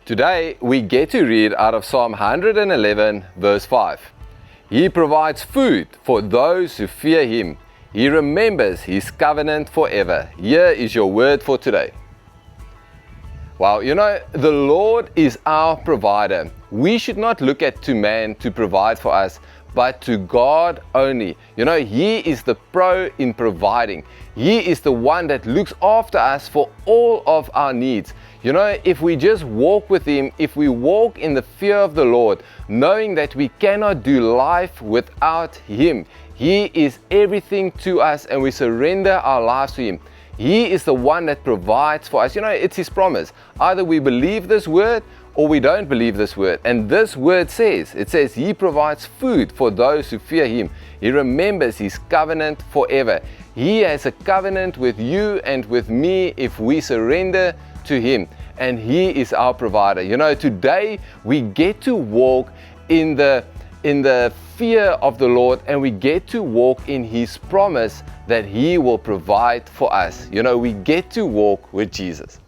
Today we get to read out of Psalm 111 verse 5. He provides food for those who fear Him. He remembers His covenant forever. Here is your word for today. Wow, the Lord is our provider. We should not look to man to provide for us, but to God only. He is the pro in providing. He is the one that looks after us for all of our needs. If we just walk with Him, if we walk in the fear of the Lord, knowing that we cannot do life without Him, He is everything to us, and we surrender our lives to Him. He is the one that provides for us. It's His promise. Either we believe this word or we don't believe this word. And this word says, He provides food for those who fear Him. He remembers His covenant forever. He has a covenant with you and with me if we surrender to Him. And He is our provider. Today we get to walk in the fear of the Lord, and we get to walk in His promise that He will provide for us. We get to walk with Jesus.